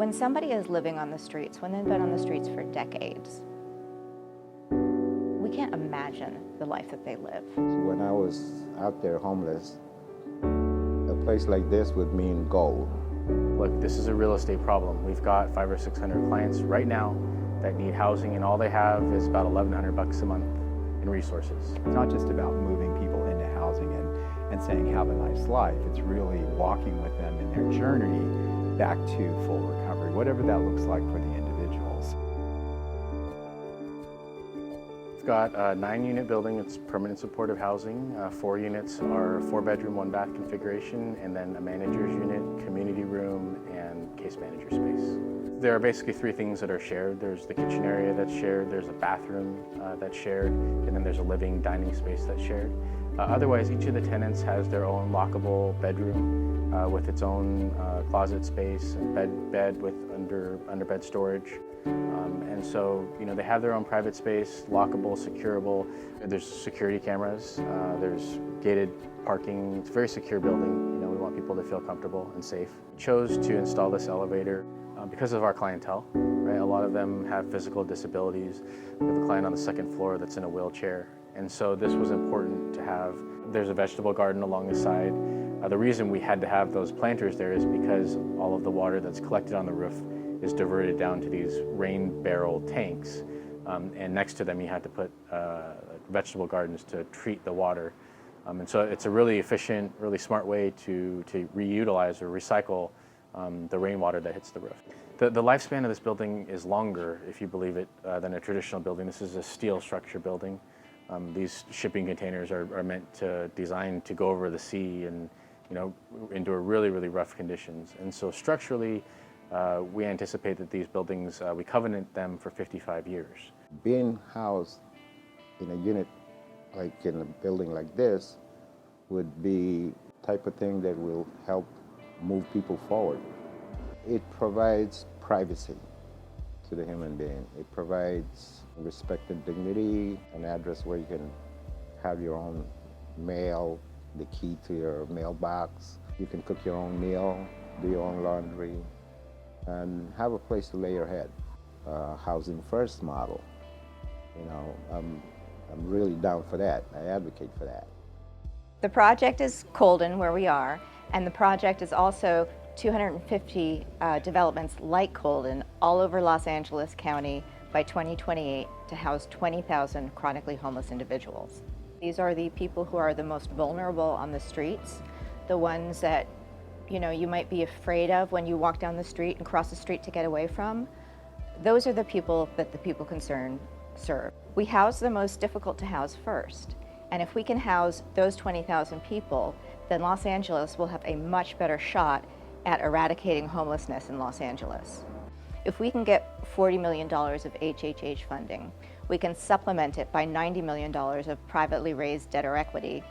When somebody is living on the streets, when they've been on the streets for decades, we can't imagine the life that they live. When I was out there homeless, a place like this would mean gold. Look, this is a real estate problem. We've got 500 or 600 clients right now that need housing, and all they have is about $1,100 a month in resources. It's not just about moving people into housing and saying have a nice life. It's really walking with them in their journey back to full recovery, whatever that looks like for the individuals. We've got a 9-unit building. It's permanent supportive housing. 4 units are 4-bedroom, 1-bath configuration, and then a manager's unit, community room, and case manager space. There are basically 3 things that are shared. There's the kitchen area that's shared, there's a bathroom that's shared, and then there's a living dining space that's shared. Otherwise, each of the tenants has their own lockable bedroom with its own closet space and bed with under-bed storage. And so, they have their own private space, lockable, securable. There's security cameras, there's gated parking. It's a very secure building. We want people to feel comfortable and safe. We chose to install this elevator because of our clientele, right? A lot of them have physical disabilities. We have a client on the 2nd floor that's in a wheelchair. And so this was important to have. There's a vegetable garden along the side. The reason we had to have those planters there is because all of the water that's collected on the roof is diverted down to these rain barrel tanks. And next to them you had to put vegetable gardens to treat the water. And so it's a really efficient, really smart way to reutilize or recycle the rainwater that hits the roof. The lifespan of this building is longer, if you believe it, than a traditional building. This is a steel structure building. These shipping containers are designed to go over the sea and endure really, really rough conditions. And so structurally, we anticipate that these buildings, we covenant them for 55 years. Being housed in a unit, like in a building like this, would be the type of thing that will help move people forward. It provides privacy to the human being. It provides respect and dignity, an address where you can have your own mail, the key to your mailbox. You can cook your own meal, do your own laundry, and have a place to lay your head. Housing first model. I'm really down for that. I advocate for that. The project is Colden, where we are, and the project is also 250 developments like Colden all over Los Angeles County by 2028 to house 20,000 chronically homeless individuals. These are the people who are the most vulnerable on the streets, the ones that you might be afraid of when you walk down the street and cross the street to get away from. Those are the people that the People Concerned serve. We house the most difficult to house first, and if we can house those 20,000 people, then Los Angeles will have a much better shot at eradicating homelessness in Los Angeles. If we can get $40 million of HHH funding, we can supplement it by $90 million of privately raised debt or equity,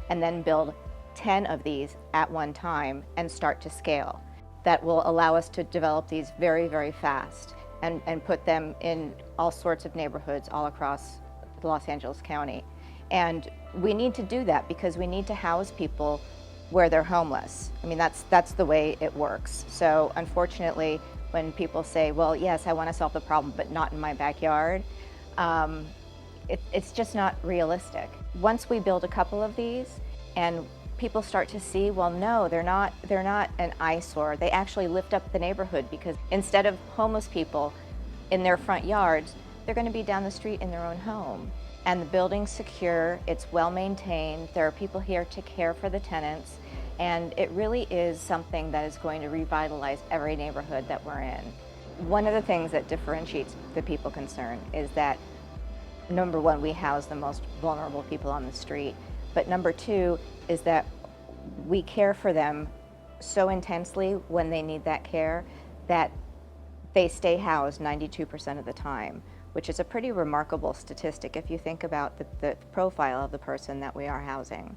and then build 10 of these at one time and start to scale. That will allow us to develop these very, very fast and put them in all sorts of neighborhoods all across Los Angeles County. And we need to do that because we need to house people where they're homeless. I mean, that's the way it works. So unfortunately, when people say, well, yes, I want to solve the problem, but not in my backyard, it's just not realistic. Once we build a couple of these and people start to see, well, no, they're not an eyesore. They actually lift up the neighborhood because instead of homeless people in their front yards, they're going to be down the street in their own home. And the building's secure, it's well maintained, there are people here to care for the tenants, and it really is something that is going to revitalize every neighborhood that we're in. One of the things that differentiates the People Concerned is that, number one, we house the most vulnerable people on the street, but number two is that we care for them so intensely when they need that care that they stay housed 92% of the time, which is a pretty remarkable statistic if you think about the profile of the person that we are housing.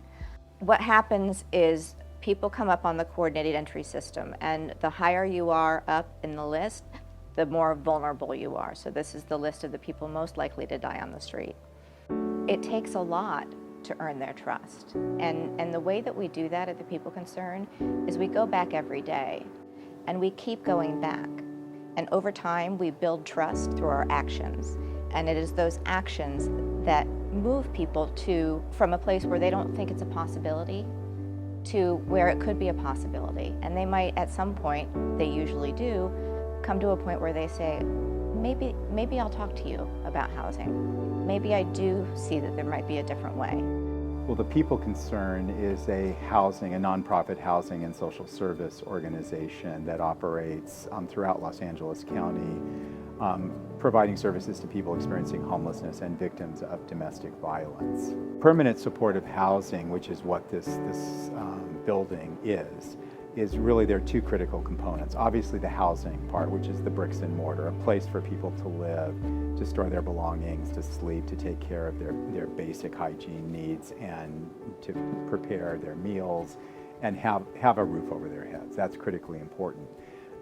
What happens is people come up on the coordinated entry system, and the higher you are up in the list, the more vulnerable you are. So this is the list of the people most likely to die on the street. It takes a lot to earn their trust. And the way that we do that at the People Concerned is we go back every day, and we keep going back. And over time, we build trust through our actions. And it is those actions that move people from a place where they don't think it's a possibility to where it could be a possibility. And they might, at some point, they usually do, come to a point where they say, maybe I'll talk to you about housing. Maybe I do see that there might be a different way. Well, the People Concern is a nonprofit housing and social service organization that operates throughout Los Angeles County, providing services to people experiencing homelessness and victims of domestic violence. Permanent supportive housing, which is what this building is really, there are two critical components. Obviously the housing part, which is the bricks and mortar, a place for people to live, to store their belongings, to sleep, to take care of their basic hygiene needs, and to prepare their meals, and have a roof over their heads. That's critically important.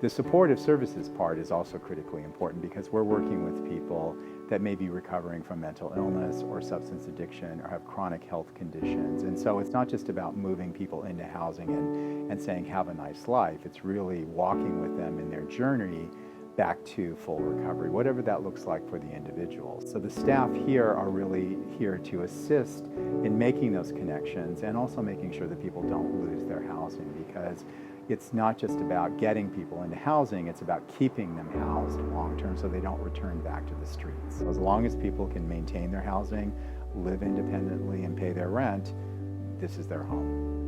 The supportive services part is also critically important because we're working with people that may be recovering from mental illness or substance addiction or have chronic health conditions. And so it's not just about moving people into housing and saying, have a nice life. It's really walking with them in their journey back to full recovery, whatever that looks like for the individual. So the staff here are really here to assist in making those connections and also making sure that people don't lose their housing, because it's not just about getting people into housing, it's about keeping them housed long-term so they don't return back to the streets. So as long as people can maintain their housing, live independently, and pay their rent, this is their home.